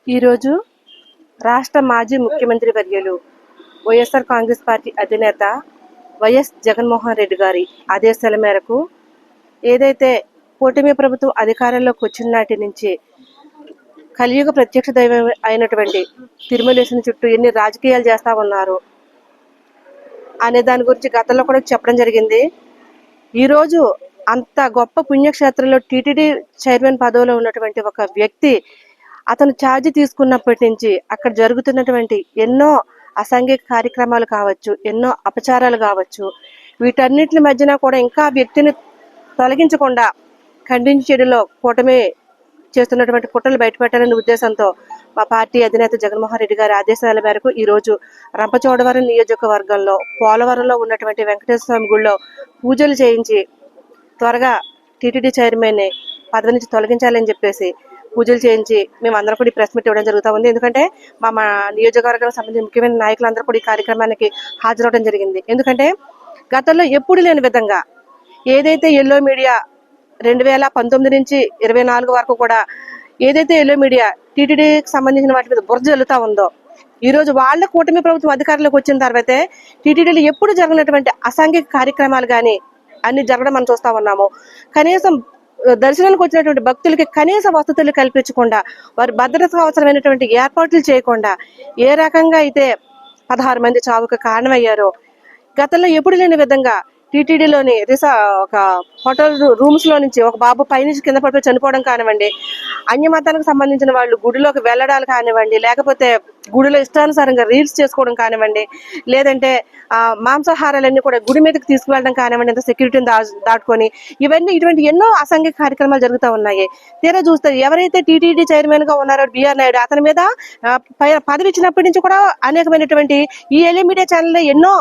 ఈరోజు రాష్ట్ర మాజీ ముఖ్యమంత్రి వర్యులు వైఎస్ఆర్ కాంగ్రెస్ పార్టీ అధినేత వైఎస్ జగన్మోహన్ రెడ్డి గారి ఆదేశాల మేరకు ఏదైతే కూటమి ప్రభుత్వం అధికారంలోకి వచ్చిన నాటి నుంచి కలియుగ ప్రత్యక్ష దైవం అయినటువంటి తిరుమలేశుని చుట్టూ ఎన్ని రాజకీయాలు చేస్తా ఉన్నారు అనే దాని గురించి గతంలో కూడా చెప్పడం జరిగింది. ఈరోజు అంత గొప్ప పుణ్యక్షేత్రంలో టీటీడీ చైర్మన్ పదవిలో ఉన్నటువంటి ఒక వ్యక్తి అతను ఛార్జ్ తీసుకున్నప్పటి నుంచి అక్కడ జరుగుతున్నటువంటి ఎన్నో అసాంఘిక కార్యక్రమాలు కావచ్చు, ఎన్నో అపచారాలు కావచ్చు, వీటన్నిటి మధ్యన కూడా ఇంకా వ్యక్తిని తొలగించకుండా ఖండించేయడంలో కూటమి చేస్తున్నటువంటి కుట్రలు బయటపెట్టాలనే ఉద్దేశంతో మా పార్టీ అధినేత జగన్మోహన్ రెడ్డి గారి ఆదేశాల మేరకు ఈరోజు రంపచోడవరం నియోజకవర్గంలో పోలవరంలో ఉన్నటువంటి వెంకటేశ్వర స్వామి గుడిలో పూజలు చేయించి త్వరగా టీటీడీ చైర్మన్ని పదవి నుంచి తొలగించాలని చెప్పేసి పూజలు చేయించి మేము అందరం కూడా ఈ ప్రెస్ మీట్ ఇవ్వడం జరుగుతూ ఉంది. ఎందుకంటే మా నియోజకవర్గానికి సంబంధించిన ముఖ్యమైన నాయకులందరూ కూడా ఈ కార్యక్రమానికి హాజరవడం జరిగింది. ఎందుకంటే గతంలో ఎప్పుడు లేని విధంగా ఏదైతే ఎల్లో మీడియా 2019 నుంచి 24 వరకు కూడా ఏదైతే ఎల్లో మీడియా టీటీడీకి సంబంధించిన వాటి మీద బురద జల్లుతా ఉందో, ఈరోజు వాళ్ళ కూటమి ప్రభుత్వం అధికారంలోకి వచ్చిన తర్వాతే టీటీడీలో ఎప్పుడు జరిగినటువంటి అసాంఘిక కార్యక్రమాలు కానీ అన్ని జరగడం మనం చూస్తా ఉన్నాము. కనీసం దర్శనానికి వచ్చినటువంటి భక్తులకి కనీస వసతులు కల్పించకుండా, వారి భద్రతకు అవసరమైనటువంటి ఏర్పాట్లు చేయకుండా ఏ రకంగా అయితే 16 మంది చావుకు కారణమయ్యారో గతంలో ఎప్పుడు లేని విధంగా టీటీడీలోని ఒక హోటల్ రూమ్స్ లో నుంచి ఒక బాబు పైనుంచి కింద పడిపోయి చనిపోవడం కానివ్వండి, అన్యమతానికి సంబంధించిన వాళ్ళు గుడిలోకి వెళ్ళడాలు కానివ్వండి, లేకపోతే గుడిలో ఇష్టానుసారంగా రీల్స్ చేసుకోవడం కానివ్వండి, లేదంటే మాంసాహారాలన్నీ కూడా గుడి మీదకి తీసుకువెళ్ళడం కానివ్వండి, ఇంత సెక్యూరిటీని దాటుకొని ఇటువంటి ఎన్నో అసాంఘిక కార్యక్రమాలు జరుగుతూ ఉన్నాయి. తీరా చూస్తే ఎవరైతే టీటీడీ చైర్మన్ గా ఉన్నారో బిఆర్ నాయుడు, అతని మీద పదవి ఇచ్చినప్పటి నుంచి కూడా అనేకమైనటువంటి ఈ ఎల్లో మీడియా ఛానల్లో ఎన్నో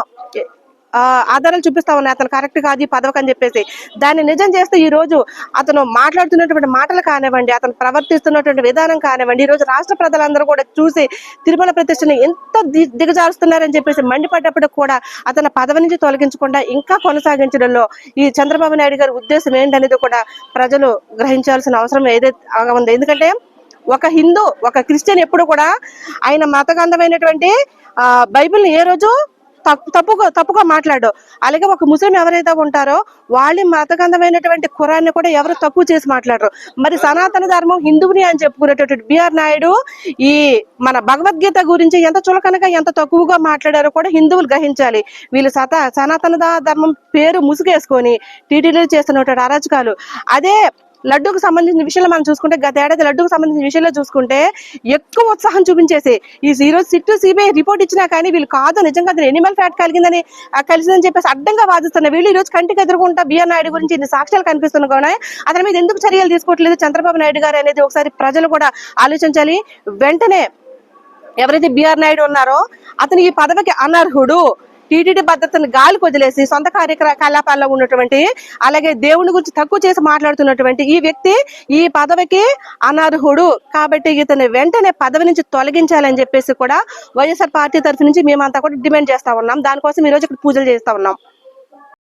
ఆధారాలు చూపిస్తా ఉన్నాయి అతను కరెక్ట్ కాదు పదవికి అని చెప్పేసి. దాన్ని నిజం చేస్తే ఈ రోజు అతను మాట్లాడుతున్నటువంటి మాటలు కానివ్వండి, అతను ప్రవర్తిస్తున్నటువంటి విధానం కానివ్వండి, ఈ రోజు రాష్ట్ర ప్రజలందరూ కూడా చూసి తిరుమల ప్రతిష్టని ఎంత దిగజారుస్తున్నారని చెప్పేసి మండిపడ్డప్పుడు కూడా అతను పదవి నుంచి తొలగించకుండా ఇంకా కొనసాగించడంలో ఈ చంద్రబాబు నాయుడు గారి ఉద్దేశం ఏంటనేది కూడా ప్రజలు గ్రహించాల్సిన అవసరం ఏదైతే ఉంది. ఎందుకంటే ఒక హిందూ, ఒక క్రిస్టియన్ ఎప్పుడు కూడా ఆయన మతగంధమైనటువంటి బైబిల్ని ఏ రోజు తప్పుగా మాట్లాడు. అలాగే ఒక ముస్లిం ఎవరైతే ఉంటారో వాళ్ళ మతగంధమైనటువంటి ఖురాన్ని కూడా ఎవరు తక్కువ చేసి మాట్లాడరు. మరి సనాతన ధర్మం హిందువుని అని చెప్పుకునేటటువంటి బిఆర్ నాయుడు ఈ మన భగవద్గీత గురించి ఎంత చులకనగా ఎంత తక్కువగా మాట్లాడారో కూడా హిందువులు గ్రహించాలి. వీళ్ళు సనాతన ధర్మం పేరు ముసుగేసుకొని టీటీడీలో చేస్తున్నటువంటి అరాచకాలు. అదే లడ్డూకు సంబంధించిన విషయంలో మనం చూసుకుంటే, గత ఏడాది లడ్డూకు సంబంధించిన విషయంలో చూసుకుంటే ఎక్కువ ఉత్సాహం చూపించేసి ఈరోజు సిట్టు సిబిఐ రిపోర్ట్ ఇచ్చినా కానీ వీళ్ళు కాదు నిజంగా అది ఎనిమల్ ఫ్యాట్ కలిసిందని చెప్పేసి అడ్డంగా వాదిస్తున్న వీళ్ళు ఈ రోజు కంటికి ఎదురుకుంటా బిఆర్ నాయుడు గురించి ఇన్ని సాక్ష్యాలు కనిపిస్తున్నా కూడా అతని మీద ఎందుకు చర్యలు తీసుకోవట్లేదు చంద్రబాబు నాయుడు గారు అనేది ఒకసారి ప్రజలు కూడా ఆలోచించాలి. వెంటనే ఎవరైతే బిఆర్ నాయుడు ఉన్నారో అతను ఈ పదవికి అనర్హుడు, టీటీడీ భద్రతను గాలికి వదిలేసి సొంత కార్యకలాపాల్లో ఉన్నటువంటి, అలాగే దేవుని గురించి తక్కువ చేసి మాట్లాడుతున్నటువంటి ఈ వ్యక్తి ఈ పదవికి అనర్హుడు. కాబట్టి ఇతను వెంటనే పదవి నుంచి తొలగించాలని చెప్పేసి కూడా వైఎస్ఆర్ పార్టీ తరఫు నుంచి మేమంతా కూడా డిమాండ్ చేస్తా ఉన్నాం. దానికోసం ఈ రోజు ఇక్కడ పూజలు చేస్తా ఉన్నాం.